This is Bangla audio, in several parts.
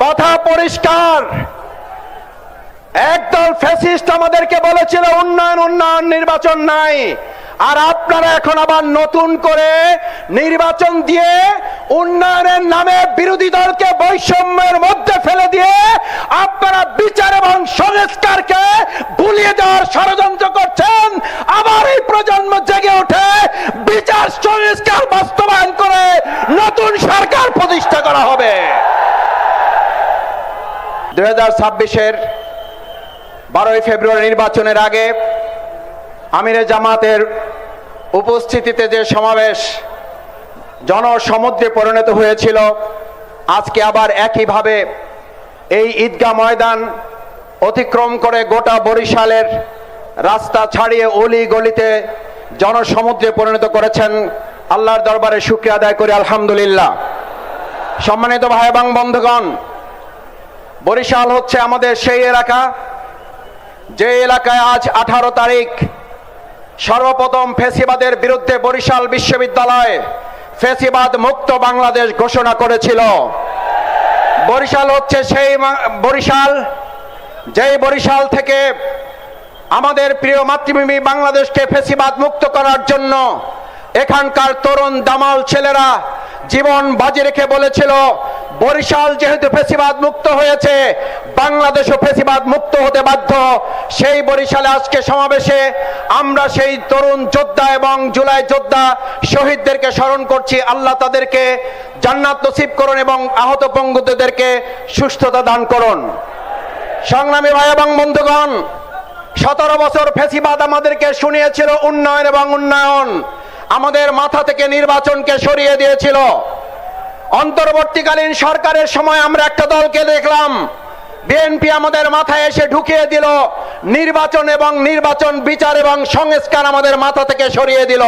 কথা পরিষ্কার, একদল ফ্যাসিস্ট আমাদেরকে বলেছিল উন্নয়ন উন্নয়ন, নির্বাচন নাই। আর আপনারা এখন আবার নতুন করে নির্বাচন দিয়ে উন্নয়নের নামে বিরোধী দলকে বৈষম্যের মধ্যে ফেলে দিয়ে আপনারা বিচার এবং সংস্কারকে ভুলিয়ে দেওয়ার ষড়যন্ত্র করছেন। আবার এই প্রজন্ম জেগে ওঠে, বিচার সংস্কার বাস্তবায়ন করে নতুন সরকার প্রতিষ্ঠা করা হবে। 2026-এর 12ই ফেব্রুয়ারি নির্বাচনের আগে আমিরে জামাতের উপস্থিতিতে যে সমাবেশ জনসমুদ্রে পরিণত হয়েছিল, আজকে আবার একইভাবে এই ঈদগাহ ময়দান অতিক্রম করে গোটা বরিশালের রাস্তা ছাড়িয়ে অলি গলিতে জনসমুদ্রে পরিণত করেছেন। আল্লাহর দরবারে শুকরিয়া আদায় করি, আলহামদুলিল্লাহ। সম্মানিত ভাই এবং বন্ধুগণ, বরিশাল হচ্ছে আমাদের সেই এলাকা যে এলাকায় আজ 18 তারিখ সর্বপ্রথম ফ্যাসিবাদের বিরুদ্ধে বরিশাল বিশ্ববিদ্যালয় ফ্যাসিবাদ মুক্ত বাংলাদেশ ঘোষণা করেছিল। বরিশাল হচ্ছে সেই বরিশাল, যেই বরিশাল থেকে আমাদের প্রিয় মাতৃভূমি বাংলাদেশকে ফ্যাসিবাদ মুক্ত করার জন্য এখানকার তরুণ দামাল ছেলেরা জীবন বাজি রেখে বলেছিল, বরিশাল যেহেতু ফ্যাসিবাদ মুক্ত হয়েছে, বাংলাদেশও ফ্যাসিবাদ মুক্ত হতে বাধ্য। সেই বরিশালে আজকে সমাবেশে আমরা সেই তরুণ যোদ্ধা এবং জুলাই যোদ্ধা শহীদদেরকে স্মরণ করছি। আল্লাহ তাদেরকে জান্নাত নসিব করুন এবং আহত পঙ্গুদেরকে সুস্থতা দান করুন। সংগ্রামী ভাই এবং বন্ধুগণ, 17 বছর ফ্যাসিবাদ আমাদেরকে শুনিয়েছিল উন্নয়ন এবং উন্নয়ন, আমাদের মাথা থেকে নির্বাচনকে সরিয়ে দিয়েছিল। অন্তর্বর্তীকালীন সরকারের সময় আমরা একটা দলকে দেখলাম, বিএনপি আমাদের মাথায় এসে ঢুকিয়ে দিল নির্বাচন এবং নির্বাচন বিচার এবং সংস্কার আমাদের মাথা থেকে সরিয়ে দিল।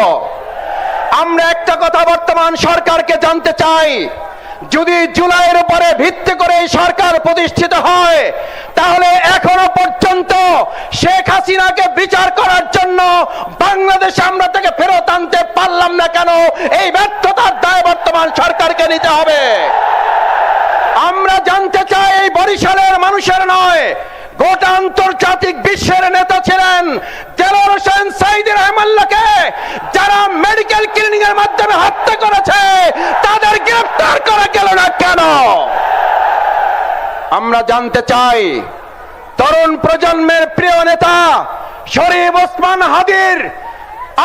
আমরা একটা কথা বর্তমান সরকারকে জানতে চাই, যদি জুলাইয়ের উপরে ভিত্তি করে এই সরকার প্রতিষ্ঠিত হয়, তাহলে এখনো পর্যন্ত শেখ হাসিনাকে বিচার করার জন্য বাংলাদেশে আমরা তাকে ফেরত আনতে পারলাম না কেন? এই ব্যর্থতার দায় বর্তমান সরকারকে নিতে হবে। আমরা জানতে চাই, এই বরিশালের মানুষের নয়, গোটা আন্তর্জাতিক বিশ্বের নেতা ছিলেন দেলোয়ার হোসেন সাঈদী রহমাল্লাহকে যারা মেডিকেল ক্লিনিং এর মাধ্যমে হত্যা করেছে, তাদের গ্রেফতার করা গেল না কেন? আমরা জানতে চাই, তরুণ প্রজন্মের প্রিয় নেতা শরীফ ওসমান হাদির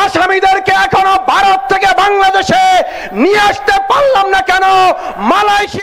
আসামিদেরকে এখনো ভারত থেকে বাংলাদেশে নিয়ে আসতে পারলাম না কেন? মালয়েশিয়া